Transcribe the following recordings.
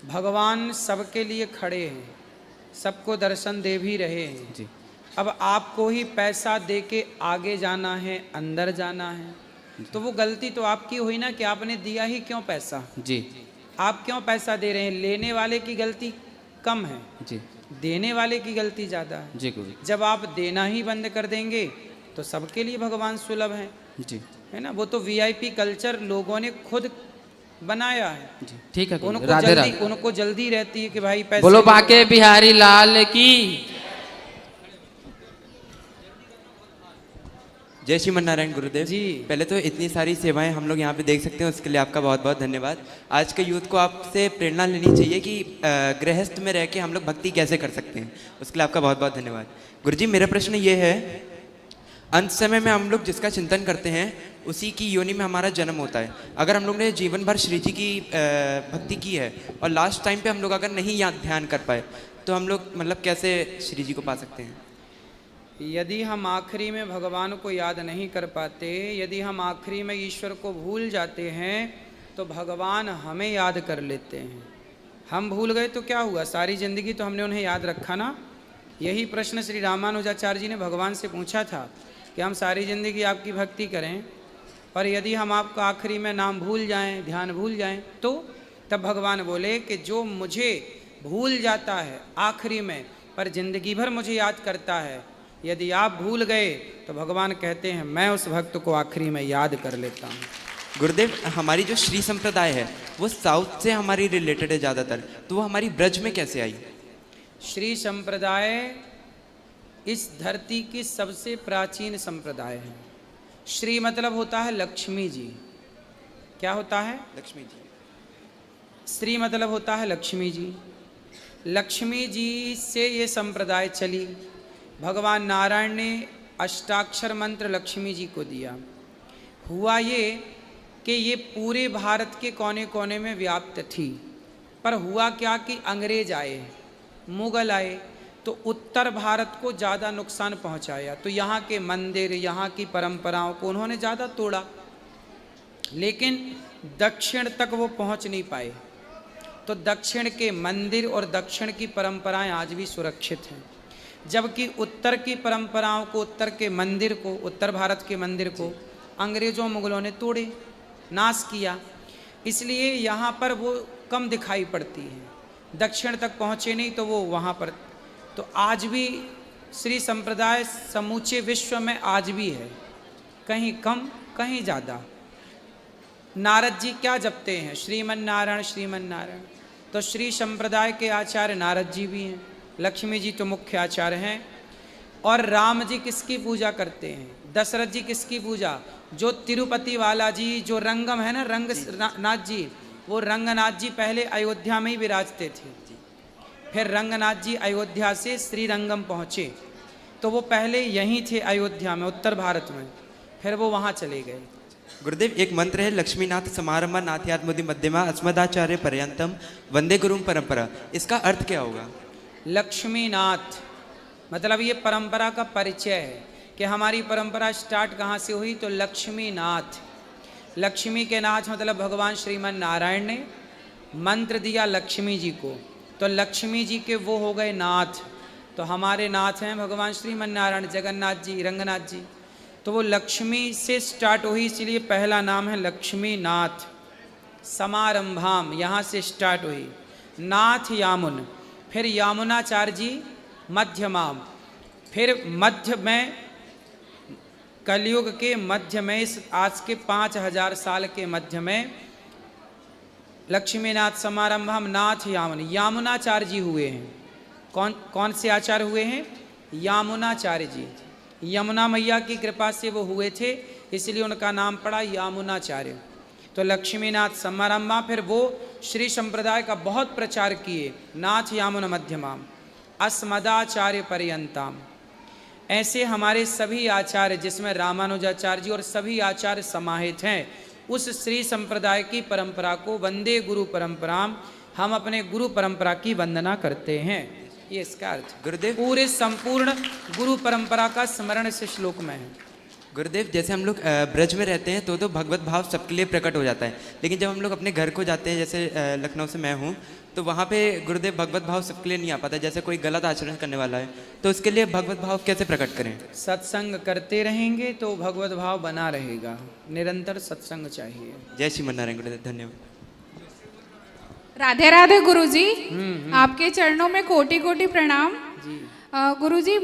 भगवान सबके लिए खड़े हैं, सबको दर्शन दे भी रहे हैं जी अब आपको ही पैसा दे के आगे जाना है, अंदर जाना है, तो वो गलती तो आपकी हुई ना कि आपने दिया ही क्यों पैसा। जी आप क्यों पैसा दे रहे हैं? लेने वाले की गलती कम है, जी देने वाले की गलती ज़्यादा है। जी गुरु जब आप देना ही बंद कर देंगे तो सबके लिए भगवान सुलभ हैं, जी है ना। वो तो वीआईपी कल्चर लोगों ने खुद बनाया है। जी ठीक है गुरु। उनको राधे जल्दी राधे। उनको जल्दी रहती है कि भाई पैसे बोलो दो। बाके बिहारी लाल की। जय श्रीमन नारायण गुरुदेव जी। पहले तो इतनी सारी सेवाएं हम लोग यहाँ पे देख सकते हैं, उसके लिए आपका बहुत बहुत धन्यवाद। आज के यूथ को आपसे प्रेरणा लेनी चाहिए कि गृहस्थ में रह के हम लोग भक्ति कैसे कर सकते हैं, उसके लिए आपका बहुत बहुत धन्यवाद। गुरुजी मेरा प्रश्न ये है, अंत समय में हम लोग जिसका चिंतन करते हैं उसी की योनि में हमारा जन्म होता है। अगर हम लोग ने जीवन भर श्री जी की भक्ति की है और लास्ट टाइम पे हम लोग अगर नहीं याद ध्यान कर पाए तो हम लोग मतलब कैसे श्री जी को पा सकते हैं? यदि हम आखिरी में भगवान को याद नहीं कर पाते, यदि हम आखिरी में ईश्वर को भूल जाते हैं तो भगवान हमें याद कर लेते हैं। हम भूल गए तो क्या हुआ? सारी जिंदगी तो हमने उन्हें याद रखा ना। यही प्रश्न श्री रामानुजाचार्य जी ने भगवान से पूछा था कि हम सारी जिंदगी आपकी भक्ति करें और यदि हम आपका आखिरी में नाम भूल जाएं, ध्यान भूल जाएं, तो तब भगवान बोले कि जो मुझे भूल जाता है आखिरी में पर जिंदगी भर मुझे याद करता है, यदि आप भूल गए तो भगवान कहते हैं मैं उस भक्त को आखिरी में याद कर लेता हूँ। गुरुदेव हमारी जो श्री संप्रदाय है वो साउथ से हमारी रिलेटेड है ज़्यादातर, तो वो हमारी ब्रज में कैसे आई? श्री संप्रदाय इस धरती की सबसे प्राचीन संप्रदाय है। श्री मतलब होता है लक्ष्मी जी। क्या होता है? लक्ष्मी जी। श्री मतलब होता है लक्ष्मी जी। लक्ष्मी जी से ये संप्रदाय चली। भगवान नारायण ने अष्टाक्षर मंत्र लक्ष्मी जी को दिया। हुआ ये कि ये पूरे भारत के कोने कोने में व्याप्त थी, पर हुआ क्या कि अंग्रेज आए, मुगल आए, तो उत्तर भारत को ज़्यादा नुकसान पहुंचाया। तो यहाँ के मंदिर, यहाँ की परंपराओं को उन्होंने ज़्यादा तोड़ा, लेकिन दक्षिण तक वो पहुंच नहीं पाए। तो दक्षिण के मंदिर और दक्षिण की परंपराएं आज भी सुरक्षित हैं, जबकि उत्तर की परंपराओं को, उत्तर के मंदिर को, उत्तर भारत के मंदिर को अंग्रेज़ों मुगलों ने तोड़े, नाश किया। इसलिए यहाँ पर वो कम दिखाई पड़ती हैं। दक्षिण तक पहुँचे नहीं तो वो वहाँ पर। तो आज भी श्री संप्रदाय समूचे विश्व में आज भी है, कहीं कम कहीं ज़्यादा। नारद जी क्या जपते हैं? श्रीमन नारायण श्रीमन नारायण। तो श्री संप्रदाय के आचार्य नारद जी भी हैं, लक्ष्मी जी तो मुख्य आचार्य हैं। और राम जी किसकी पूजा करते हैं? दशरथ जी किसकी पूजा? जो तिरुपति वाला जी, जो रंगम है ना, रंगनाथ जी, वो रंगनाथ जी पहले अयोध्या में ही विराजते थे। फिर रंगनाथ जी अयोध्या से श्रीरंगम पहुँचे, तो वो पहले यहीं थे अयोध्या में, उत्तर भारत में, फिर वो वहाँ चले गए। गुरुदेव एक मंत्र है, लक्ष्मीनाथ समारंभ नाथयात्मोदि मध्यमा अस्मदाचार्य पर्यंतम वंदे गुरुम परंपरा। इसका अर्थ क्या होगा? लक्ष्मीनाथ मतलब ये परंपरा का परिचय है कि हमारी परंपरा स्टार्ट कहाँ से हुई, तो लक्ष्मीनाथ। लक्ष्मी के नाथ मतलब भगवान श्रीमन नारायण ने मंत्र दिया लक्ष्मी जी को, तो लक्ष्मी जी के वो हो गए नाथ। तो हमारे नाथ हैं भगवान श्रीमन नारायण, जगन्नाथ जी, रंगनाथ जी। तो वो लक्ष्मी से स्टार्ट हुई, इसलिए पहला नाम है लक्ष्मीनाथ। समारंभाम यहाँ से स्टार्ट हुई, नाथ यामुन, फिर यामुनाचार्य जी मध्यमाम, फिर मध्य में कलयुग के मध्य में, इस आज के 5000 साल के मध्य में लक्ष्मीनाथ समारंभम नाथ यामुन, यामुनाचार्य जी हुए हैं। कौन से आचार्य हुए हैं? यामुनाचार्य जी। यमुना मैया की कृपा से वो हुए थे, इसलिए उनका नाम पड़ा यामुनाचार्य। तो लक्ष्मीनाथ समारंभा, फिर वो श्री संप्रदाय का बहुत प्रचार किए, नाथ यामुन मध्यमाम अस्मदाचार्य पर्यंताम। ऐसे हमारे सभी आचार्य, जिसमें रामानुजाचार्य जी और सभी आचार्य समाहित हैं, उस श्री संप्रदाय की परंपरा को वंदे गुरु परंपराम, हम अपने गुरु परंपरा की वंदना करते हैं। ये इसका अर्थ गुरुदेव पूरे संपूर्ण गुरु परंपरा का स्मरण से श्लोक में है। गुरुदेव, जैसे हम लोग ब्रज में रहते हैं तो भगवत भाव सबके लिए प्रकट हो जाता है, लेकिन जब हम लोग अपने घर को जाते हैं, जैसे लखनऊ से मैं हूँ, तो वहाँ पे गुरुदेव भगवत भाव सबके लिए नहीं आ पाता। जैसे कोई गलत आचरण करने वाला है तो उसके लिए भगवत भाव कैसे प्रकट करें? सत्संग करते रहेंगे तो भगवत भाव बना रहेगा, निरंतर सत्संग चाहिए। जय श्री नारायण गुरुदेव, धन्यवाद। राधे राधे गुरुजी, आपके चरणों में कोटि कोटि प्रणाम। जी गुरुजी,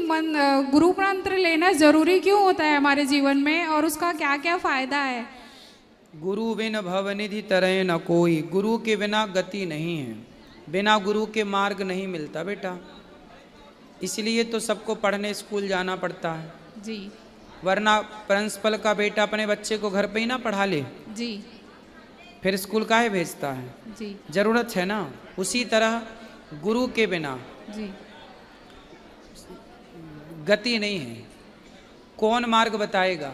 गुरु मंत्र लेना जरूरी क्यों होता है हमारे जीवन में और उसका क्या क्या फायदा है? गुरु बिन भवनिधि तरह न कोई, गुरु के बिना गति नहीं है, बिना गुरु के मार्ग नहीं मिलता बेटा। इसलिए तो सबको पढ़ने स्कूल जाना पड़ता है जी, वरना प्रिंसिपल का बेटा अपने बच्चे को घर पे ही ना पढ़ा ले, जी फिर स्कूल काहे भेजता है? जी जरूरत है ना। उसी तरह गुरु के बिना जी गति नहीं है। कौन मार्ग बताएगा?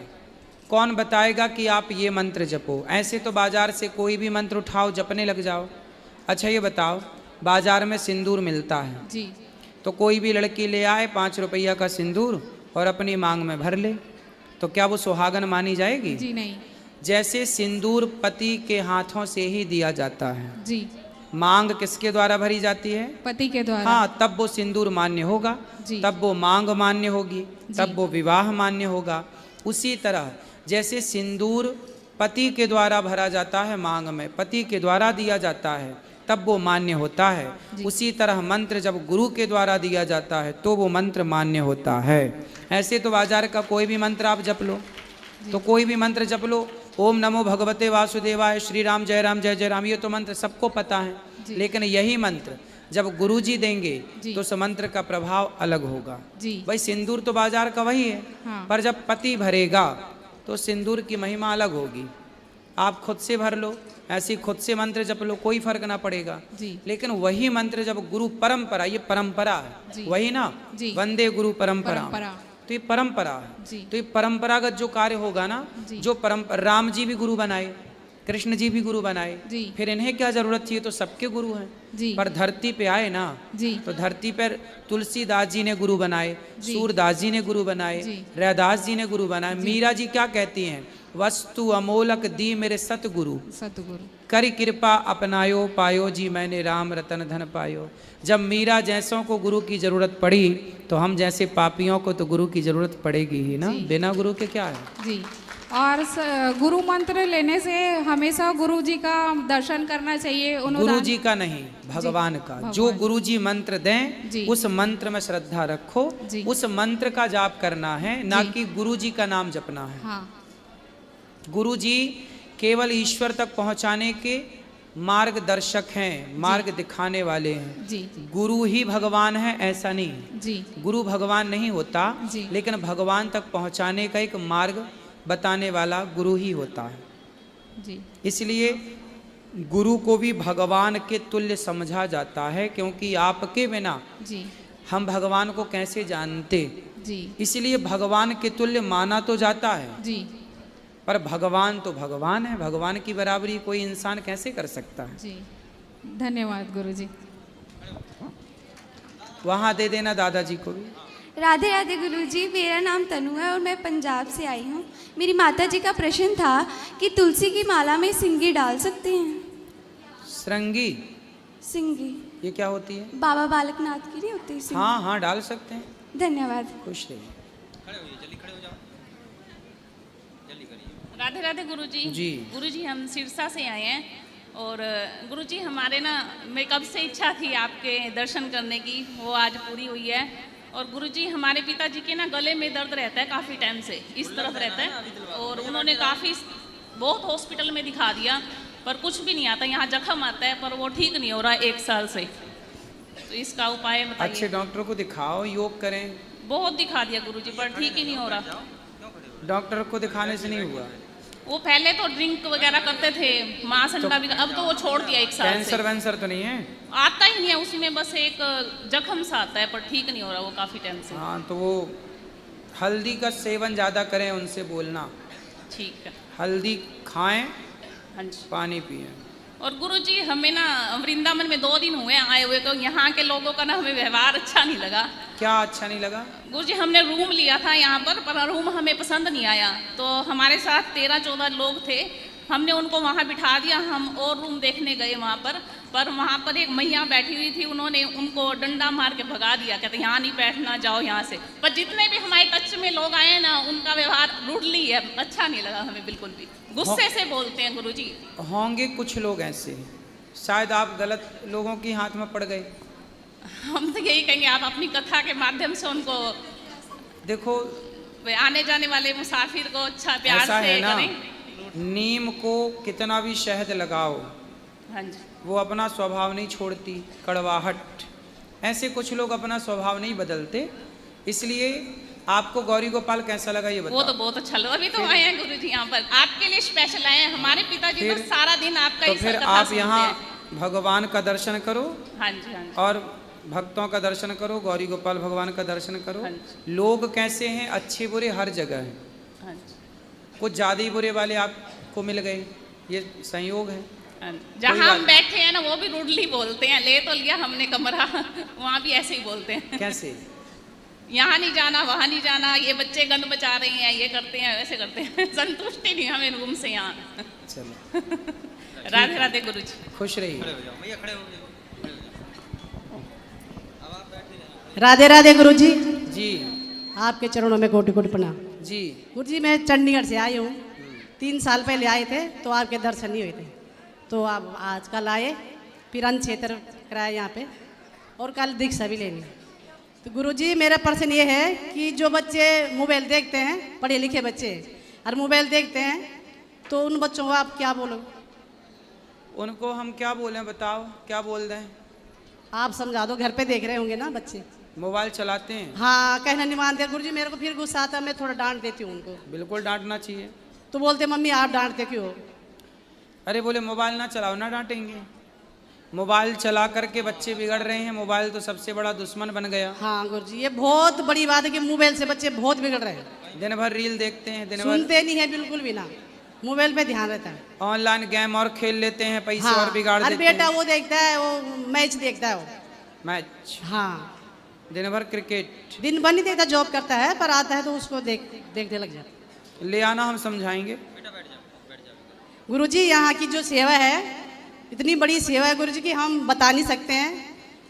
कौन बताएगा कि आप ये मंत्र जपो? ऐसे तो बाजार से कोई भी मंत्र उठाओ, जपने लग जाओ। अच्छा ये बताओ, बाजार में सिंदूर मिलता है जी, तो कोई भी लड़की ले आए 5 रुपया का सिंदूर और अपनी मांग में भर ले, तो क्या वो सुहागन मानी जाएगी? जी नहीं। जैसे सिंदूर पति के हाथों से ही दिया जाता है, जी, मांग किसके द्वारा भरी जाती है? पति के द्वारा। हाँ, तब वो सिंदूर मान्य होगा, जी। तब वो मांग मान्य होगी, तब वो विवाह मान्य होगा। उसी तरह जैसे सिंदूर पति के द्वारा भरा जाता है, मांग में पति के द्वारा दिया जाता है, तब वो मान्य होता है। उसी तरह मंत्र जब गुरु के द्वारा दिया जाता है तो वो मंत्र मान्य होता है। ऐसे तो बाजार का कोई भी मंत्र आप जप लो, तो कोई भी मंत्र जप लो, ओम नमो भगवते वासुदेवाय, श्री राम जय जय राम, ये तो मंत्र सबको पता है। लेकिन यही मंत्र जब गुरु जी देंगे तो उस मंत्र का प्रभाव अलग होगा। जी, भाई सिंदूर तो बाजार का वही है, हाँ। पर जब पति भरेगा तो सिंदूर की महिमा अलग होगी। आप खुद से भर लो, ऐसे खुद से मंत्र जप लो, कोई फर्क ना पड़ेगा। जी, लेकिन वही मंत्र जब गुरु परंपरा, ये परंपरा है वही ना, जी। वंदे गुरु परंपरा, परंपरा। तो ये परंपरा है। जी। तो ये परंपरागत जो कार्य होगा ना, जी। जो राम जी भी गुरु बनाए, कृष्ण जी भी गुरु बनाए, जी। फिर इन्हें क्या जरूरत थी? तो सबके गुरु हैं। जी। पर धरती पे आए ना, जी, तो धरती पर तुलसीदास जी ने गुरु बनाए, जी। सूरदास जी ने गुरु बनाए, जी। रैदास जी ने गुरु बनाए। मीरा जी क्या कहती हैं? वस्तु अमोलक दी मेरे सतगुरु, सतगुरु करी कृपा अपनायो पायो जी मैंने राम रतन धन पायो। जब मीरा जैसों को गुरु की जरूरत पड़ी तो हम जैसे पापियों को तो गुरु की जरूरत पड़ेगी ही ना, बिना गुरु के क्या है? जी। और गुरु मंत्र लेने से हमेशा गुरु जी का दर्शन करना चाहिए। गुरु जी का नहीं, भगवान का। जो गुरु जी मंत्र दें जी। उस मंत्र में श्रद्धा रखो, जी। उस मंत्र का जाप करना है, ना कि गुरु जी का नाम जपना है। हाँ, गुरु जी केवल ईश्वर तक पहुंचाने के मार्गदर्शक हैं, मार्ग दिखाने वाले हैं। जी, गुरु ही भगवान है ऐसा नहीं, जी, गुरु भगवान नहीं होता, जी। लेकिन भगवान तक पहुंचाने का एक मार्ग बताने वाला गुरु ही होता है। जी, इसलिए गुरु को भी भगवान के तुल्य समझा जाता है, क्योंकि आपके बिना जी, हम भगवान को कैसे जानते। जी, इसलिए भगवान के तुल्य माना तो जाता है, जी, पर भगवान तो भगवान है, भगवान की बराबरी कोई इंसान कैसे कर सकता है? जी। धन्यवाद गुरु जी। वहाँ दे देना दादाजी को भी। राधे राधे गुरुजी, मेरा नाम तनु है और मैं पंजाब से आई हूँ। मेरी माता जी का प्रश्न था कि तुलसी की माला में सिंगी डाल सकते हैं? श्रृंगी, सिंगी ये क्या होती है? बाबा बालकनाथ की नहीं होती सिंगी? हाँ हाँ, डाल सकते हैं। धन्यवाद। खुश रहिए। राधे राधे गुरुजी। जी। गुरुजी, हम सिरसा से आए हैं और गुरुजी हमारे ना, मैं कब से इच्छा थी आपके दर्शन करने की, वो आज पूरी हुई है। और गुरुजी, हमारे पिताजी के ना गले में दर्द रहता है काफ़ी टाइम से, इस तरफ रहता है, और उन्होंने बहुत हॉस्पिटल में दिखा दिया पर कुछ भी नहीं आता। यहाँ जख्म आता है पर वो ठीक नहीं हो रहा 1 साल से, तो इसका उपाय बताइए। अच्छे डॉक्टर को दिखाओ, योग करें। बहुत दिखा दिया गुरुजी पर ठीक ही नहीं हो रहा। डॉक्टर को दिखाने से नहीं हुआ? वो पहले तो ड्रिंक वगैरह करते थे, मांस अंडा भी, अब तो वो छोड़ दिया 1 साल से। कैंसर वैंसर तो नहीं है? आता ही नहीं है, उसी में बस एक जख्म सा आता है पर ठीक नहीं हो रहा वो काफ़ी टाइम से। हाँ, तो वो हल्दी का सेवन ज़्यादा करें, उनसे बोलना। ठीक है। हल्दी खाएं, हाँ जी। पानी पिएं। और गुरुजी हमें ना वृंदावन में 2 दिन हुए आए हुए, तो यहाँ के लोगों का ना हमें व्यवहार अच्छा नहीं लगा। क्या अच्छा नहीं लगा? गुरुजी हमने रूम लिया था यहाँ पर रूम हमें पसंद नहीं आया, तो हमारे साथ 13-14 लोग थे, हमने उनको वहाँ बिठा दिया। हम और रूम देखने गए वहाँ पर वहाँ पर एक मैया बैठी हुई थी, उन्होंने उनको डंडा मार के भगा दिया, कहते यहाँ नहीं बैठना, जाओ यहाँ से। पर जितने भी हमारे टच में लोग आए ना, उनका व्यवहार रूडली है, अच्छा नहीं लगा हमें बिल्कुल भी, गुस्से से बोलते हैं गुरुजी। होंगे कुछ लोग ऐसे, शायद आप गलत लोगों के हाथ में पड़ गए। हम तो यही कहेंगे आप अपनी कथा के माध्यम से उनको देखो, आने जाने वाले मुसाफिर को अच्छा प्यार ऐसा से है ना, करें। नीम को कितना भी शहद लगाओ, हाँ जी, वो अपना स्वभाव नहीं छोड़ती, कड़वाहट। ऐसे कुछ लोग अपना स्वभाव नहीं बदलते। इसलिए आपको गौरी गोपाल कैसा लगा ये बताओ? वो तो बहुत अच्छा लगा। अभी तो आए हैं गुरुजी यहाँ पर, आपके लिए स्पेशल आए हैं। हमारे पिताजी तो सारा दिन आपका तो ही फिर कथा आप सुनते यहाँ हैं। भगवान का दर्शन करो, हाँ जी, हाँ जी, और भक्तों का दर्शन करो, गौरी गोपाल भगवान का दर्शन करो। हाँ जी। लोग कैसे हैं, अच्छे बुरे हर जगह हैं। हाँ जी, कुछ ज़्यादा ही बुरे वाले आपको मिल गए, ये संयोग है। हाँ जी। जहाँ हम बैठे हैं ना, वो भी रूडली बोलते हैं। ले तो लिया हमने कमरा, वहाँ भी ऐसे ही बोलते हैं। कैसे? यहाँ नहीं जाना, वहाँ नहीं जाना, ये बच्चे गंद बचा रहे हैं, ये करते हैं, वैसे करते हैं। संतुष्टि नहीं हमें रूम से यहाँ। चलो, राधे राधे गुरुजी। खुश रहिए। राधे राधे गुरुजी, जी आपके चरणों में कोटि कोटि प्रणाम। जी। गुरुजी मैं चंडीगढ़ से आई हूँ, 3 साल पहले आए थे तो आपके दर्शन नहीं हुए थे, तो आप आज कल आए, फिर अन्न क्षेत्र कराया यहाँ पे, और कल दीक्षा भी लेनी। तो गुरुजी मेरा प्रश्न ये है कि जो बच्चे मोबाइल देखते हैं, पढ़े लिखे बच्चे और मोबाइल देखते हैं, तो उन बच्चों को आप क्या बोलो? उनको हम क्या बोलें, बताओ क्या बोल दें? आप समझा दो, घर पे देख रहे होंगे ना बच्चे, मोबाइल चलाते हैं। हाँ कहना नहीं मानते गुरुजी, मेरे को फिर गुस्सा आता है, मैं थोड़ा डांट देती हूँ उनको। बिल्कुल डांटना चाहिए। तो बोलते मम्मी आप डांटते क्यों? अरे बोले मोबाइल ना चलाओ, ना डांटेंगे। मोबाइल चला करके बच्चे बिगड़ रहे हैं, मोबाइल तो सबसे बड़ा दुश्मन बन गया। हाँ गुरुजी, ये बहुत बड़ी बात है कि मोबाइल से बच्चे बहुत बिगड़ रहे हैं। दिन भर रील देखते हैं, दिन भर सुनते नहीं है बिल्कुल भी ना, मोबाइल पे ध्यान रहता है। ऑनलाइन गेम और खेल लेते हैं, पैसे हाँ, और बिगाड़ अरे देते बेटा हैं। वो देखता है, वो मैच देखता है वो। मैच, हाँ, दिन भर क्रिकेट। दिन भर नहीं देखता, जॉब करता है, पर आता है तो उसको देखने लग जाता है। ले आना, हम समझाएंगे। गुरुजी यहाँ की जो सेवा है, इतनी बड़ी सेवा है गुरुजी की हम बता नहीं सकते हैं।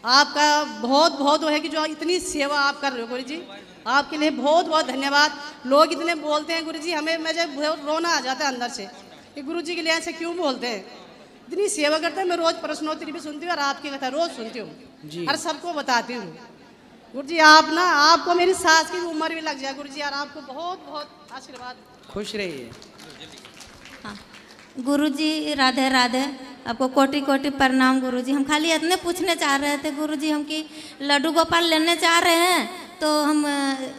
आपका बहुत बहुत वो है कि जो इतनी सेवा आप कर रहे हो गुरुजी, आपके लिए बहुत बहुत धन्यवाद। लोग इतने बोलते हैं गुरुजी, हमें मुझे बहुत रोना आ जाता है अंदर से कि गुरुजी के लिए ऐसे क्यों बोलते हैं। इतनी सेवा करते हैं, मैं रोज प्रश्नोत्तरी भी सुनती हूँ और आपकी कथा रोज सुनती हूँ और सबको बताती हूँ। गुरुजी आप ना, आपको मेरी सास की उम्र भी लग जाए गुरुजी, और आपको बहुत बहुत आशीर्वाद। खुश रहिए। गुरुजी राधे राधे, आपको कोटि कोटि प्रणाम गुरुजी। हम खाली इतने पूछने चाह रहे थे गुरुजी, हम कि लड्डू गोपाल लेने चाह रहे हैं, तो हम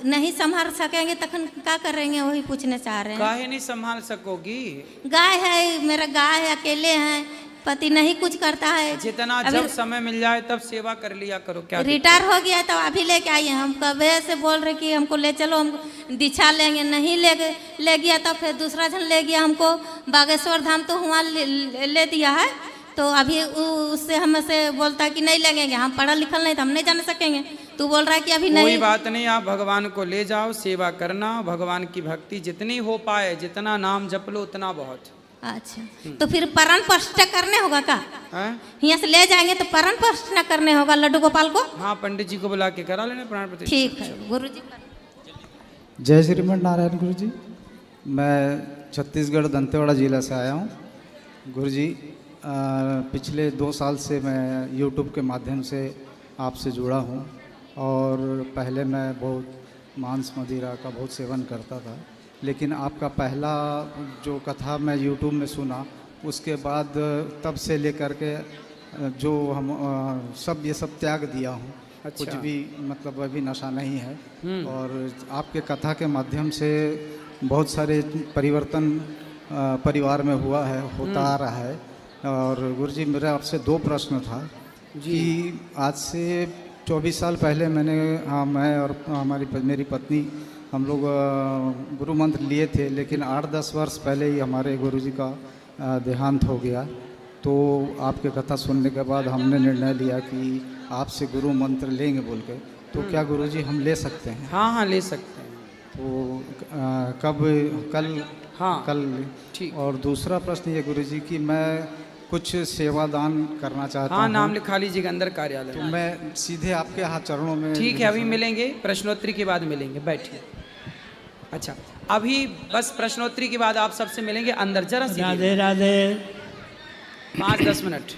नहीं संभाल सकेंगे, तखन क्या करेंगे, वही पूछने चाह रहे हैं। काहे नहीं संभाल सकोगी? गाय है, मेरा गाय है, अकेले हैं, पति नहीं कुछ करता है। जितना जब समय मिल जाए तब सेवा कर लिया करो। क्या रिटायर हो गया तो अभी लेके आइए। हम कभी से बोल रहे कि हमको ले चलो, हम दीक्षा लेंगे, नहीं ले गया, तो फिर दूसरा जन ले गया हमको बागेश्वर धाम, तो वहाँ ले दिया है। तो अभी उससे हमसे बोलता है कि नहीं लगेंगे, हम पढ़ा लिखल नहीं तो हम नहीं जान सकेंगे। तू बोल रहा है कि अभी नहीं। कोई बात नहीं, आप भगवान को ले जाओ, सेवा करना, भगवान की भक्ति जितनी हो पाए, जितना नाम जप लो उतना बहुत। अच्छा, तो फिर प्राण प्रतिष्ठा करने होगा का? यहाँ से ले जाएंगे तो प्राण प्रतिष्ठा करने होगा लड्डू गोपाल को? हाँ, पंडित जी को बुला के करा लेना प्राण प्रतिष्ठा। ठीक है गुरुजी। जय श्रीमन नारायण गुरुजी, मैं छत्तीसगढ़ दंतेवाड़ा जिला से आया हूँ गुरुजी। पिछले 2 साल से मैं यूट्यूब के माध्यम से आपसे जुड़ा हूँ, और पहले मैं बहुत मांस मदिरा का बहुत सेवन करता था, लेकिन आपका पहला जो कथा मैं यूट्यूब में सुना, उसके बाद तब से लेकर के जो हम सब ये सब त्याग दिया हूँ। अच्छा। कुछ भी मतलब अभी नशा नहीं है, और आपके कथा के माध्यम से बहुत सारे परिवर्तन परिवार में हुआ है, होता आ रहा है। और गुरुजी मेरा आपसे 2 प्रश्न था कि आज से 24 साल पहले मैं और मेरी पत्नी हम लोग गुरु मंत्र लिए थे, लेकिन 8-10 वर्ष पहले ही हमारे गुरुजी का देहांत हो गया। तो आपके कथा सुनने के बाद हमने निर्णय लिया कि आपसे गुरु मंत्र लेंगे बोल के। तो क्या गुरुजी हम ले सकते हैं? हाँ हाँ ले सकते हैं। तो कब? कल? हाँ कल। ठीक। और दूसरा प्रश्न ये गुरुजी कि मैं कुछ सेवादान करना चाहता हाँ हूँ। नाम लिखा लीजिएगा अंदर कार्यालय। तो मैं सीधे आपके हाथ चरणों में। ठीक है, अभी मिलेंगे, प्रश्नोत्तरी के बाद मिलेंगे, बैठिए। अच्छा, अभी बस प्रश्नोत्तरी के बाद आप सबसे मिलेंगे अंदर, जरा सी राधे राधे। 5-10 मिनट।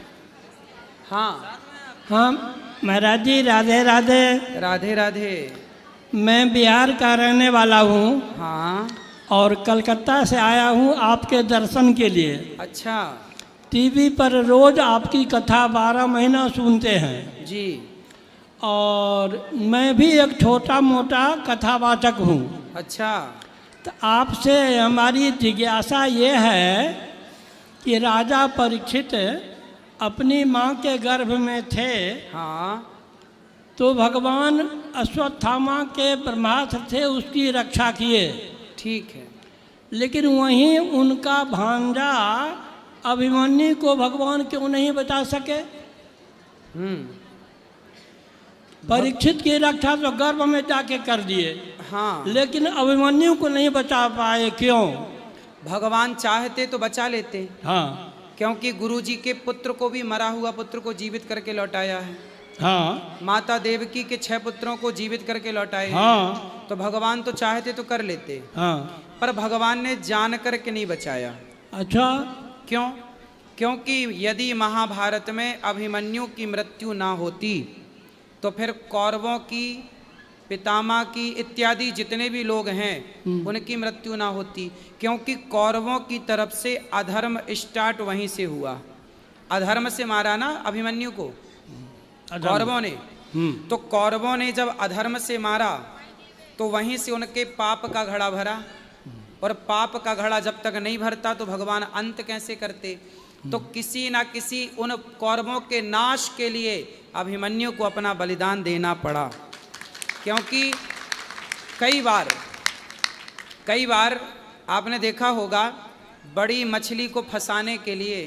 हाँ हाँ महाराज जी राधे राधे। राधे राधे। मैं बिहार का रहने वाला हूँ हाँ और कलकत्ता से आया हूँ आपके दर्शन के लिए। अच्छा टीवी पर रोज आपकी कथा 12 महीना सुनते हैं जी। और मैं भी एक छोटा मोटा कथावाचक हूँ। अच्छा, तो आपसे हमारी जिज्ञासा ये है कि राजा परीक्षित अपनी माँ के गर्भ में थे, हाँ तो भगवान अश्वत्थामा के ब्रह्मास्त्र से उसकी रक्षा किए। ठीक है। लेकिन वहीं उनका भांजा अभिमन्यु को भगवान क्यों नहीं बचा सके? परीक्षित की रक्षा तो गर्भ में जाके कर दिए, हाँ लेकिन अभिमन्यु को नहीं बचा पाए, क्यों? भगवान चाहते तो बचा लेते। हाँ क्योंकि गुरुजी के पुत्र को भी, मरा हुआ पुत्र को जीवित करके लौटाया है। हाँ माता देवकी के 6 पुत्रों को जीवित करके लौटाए हैं। हाँ तो भगवान तो चाहते तो कर लेते, हाँ। पर भगवान ने जान करके नहीं बचाया। अच्छा, क्यों? क्योंकि यदि महाभारत में अभिमन्यु की मृत्यु ना होती तो फिर कौरवों की, पितामह की इत्यादि जितने भी लोग हैं उनकी मृत्यु ना होती। क्योंकि कौरवों की तरफ से अधर्म स्टार्ट वहीं से हुआ। अधर्म से मारा ना अभिमन्यु को कौरवों ने। तो कौरवों ने जब अधर्म से मारा तो वहीं से उनके पाप का घड़ा भरा, और पाप का घड़ा जब तक नहीं भरता तो भगवान अंत कैसे करते? तो किसी ना किसी उन कौरवों के नाश के लिए अभिमन्यु को अपना बलिदान देना पड़ा। क्योंकि कई बार आपने देखा होगा, बड़ी मछली को फंसाने के लिए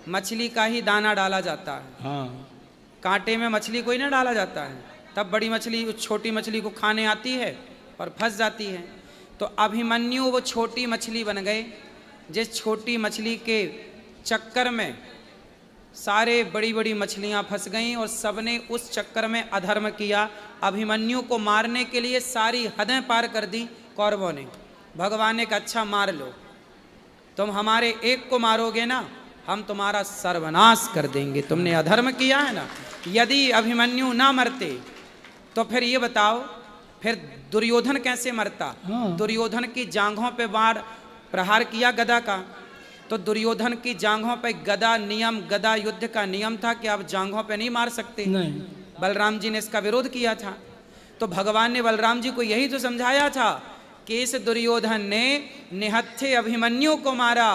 मछली का ही दाना डाला जाता है। हाँ। कांटे में मछली को ही ना डाला जाता है, तब बड़ी मछली उस छोटी मछली को खाने आती है और फंस जाती है। तो अभिमन्यु वो छोटी मछली बन गए, जिस छोटी मछली के चक्कर में सारे बड़ी बड़ी मछलियां फंस गईं और सबने उस चक्कर में अधर्म किया। अभिमन्यु को मारने के लिए सारी हदें पार कर दी कौरवों ने। भगवान ने कहा अच्छा मार लो, तुम हमारे एक को मारोगे ना, हम तुम्हारा सर्वनाश कर देंगे, तुमने अधर्म किया है ना। यदि अभिमन्यु ना मरते तो फिर ये बताओ, फिर दुर्योधन कैसे मरता? दुर्योधन की जांघों पे बाण प्रहार किया गदा का, तो दुर्योधन की जांघों पे गदा नियम, गदा युद्ध का नियम था कि आप जांघों पे नहीं मार सकते। नहीं। बलराम जी ने इसका विरोध किया था। तो भगवान ने बलराम जी को यही तो समझाया था कि इस दुर्योधन ने निहत्थे अभिमन्यु को मारा,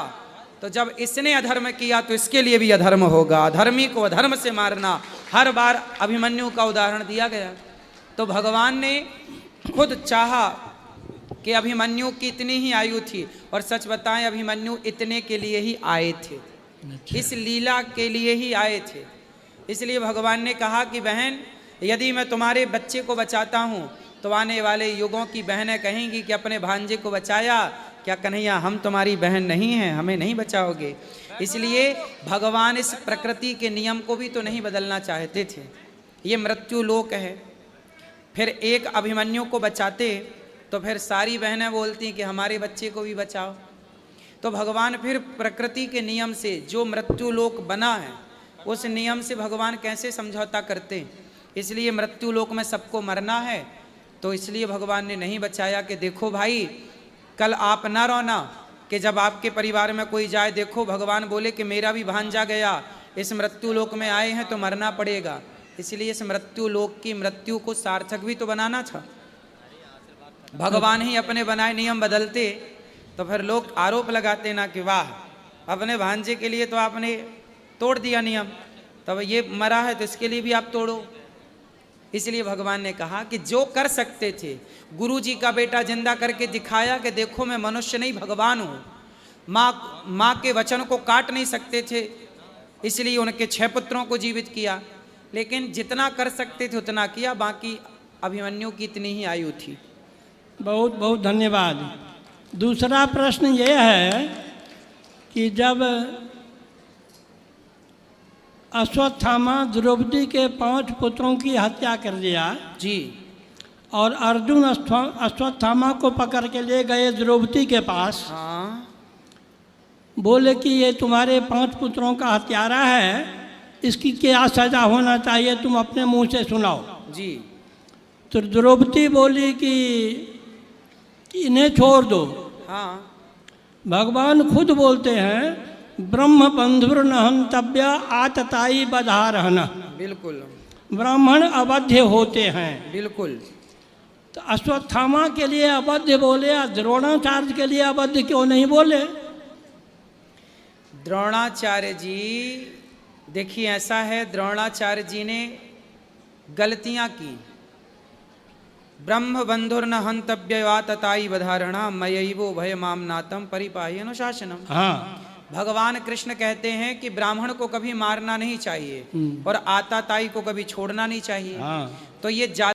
तो जब इसने अधर्म किया तो इसके लिए भी अधर्म होगा। अधर्मी को अधर्म से मारना, हर बार अभिमन्यु का उदाहरण दिया गया। तो भगवान ने खुद चाहा कि अभिमन्यु की इतनी ही आयु थी, और सच बताएं अभिमन्यु इतने के लिए ही आए थे, इस लीला के लिए ही आए थे। इसलिए भगवान ने कहा कि बहन, यदि मैं तुम्हारे बच्चे को बचाता हूँ तो आने वाले युगों की बहनें कहेंगी कि अपने भांजे को बचाया, क्या कन्हैया हम तुम्हारी बहन नहीं हैं, हमें नहीं बचाओगे। इसलिए भगवान इस प्रकृति के नियम को भी तो नहीं बदलना चाहते थे। ये मृत्यु लोक है। फिर एक अभिमन्यु को बचाते तो फिर सारी बहनें बोलती कि हमारे बच्चे को भी बचाओ। तो भगवान फिर प्रकृति के नियम से, जो मृत्यु लोक बना है उस नियम से भगवान कैसे समझौता करते। इसलिए मृत्यु लोक में सबको मरना है, तो इसलिए भगवान ने नहीं बचाया कि देखो भाई, कल आप ना रोना कि जब आपके परिवार में कोई जाए, देखो भगवान बोले कि मेरा भी भांजा गया, इस मृत्यु लोक में आए हैं तो मरना पड़ेगा। इसलिए इस मृत्यु लोक की मृत्यु को सार्थक भी तो बनाना था। भगवान ही अपने बनाए नियम बदलते तो फिर लोग आरोप लगाते ना कि वाह, अपने भांजे के लिए तो आपने तोड़ दिया नियम, तब ये मरा है तो इसके लिए भी आप तोड़ो। इसलिए भगवान ने कहा कि जो कर सकते थे, गुरु जी का बेटा जिंदा करके दिखाया कि देखो मैं मनुष्य नहीं भगवान हूँ। माँ के वचन को काट नहीं सकते थे, इसलिए उनके 6 पुत्रों को जीवित किया, लेकिन जितना कर सकते थे उतना किया, बाकी अभिमन्यु की इतनी ही आयु थी। बहुत बहुत धन्यवाद। दूसरा प्रश्न ये है कि जब अश्वत्थामा द्रौपदी के 5 पुत्रों की हत्या कर दिया जी, और अर्जुन अश्वत्थामा को पकड़ के ले गए द्रौपदी के पास, हाँ बोले कि ये तुम्हारे 5 पुत्रों का हत्यारा है, इसकी क्या सजा होना चाहिए, तुम अपने मुंह से सुनाओ। जी, तो द्रौपदी बोली कि इन्हें छोड़ दो। हाँ भगवान खुद बोलते हैं ब्रह्म बंधुर न हंतव्य आतताई बधारहन, बिल्कुल ब्राह्मण अवध्य होते हैं। बिल्कुल। तो अश्वत्थामा के लिए अवध्य बोले, द्रोणाचार्य के लिए अवध्य क्यों नहीं बोले? द्रोणाचार्य जी, देखिए ऐसा है, द्रोणाचार्य जी ने गलतियां की। ब्रह्म बंधुर न हंतव्य तताई बधारणा मयैवो भय मामनातम परिपाही अनुशासनम। हाँ, भगवान कृष्ण कहते हैं कि ब्राह्मण को कभी मारना नहीं चाहिए और आताताई को कभी छोड़ना नहीं चाहिए। हाँ। तो ये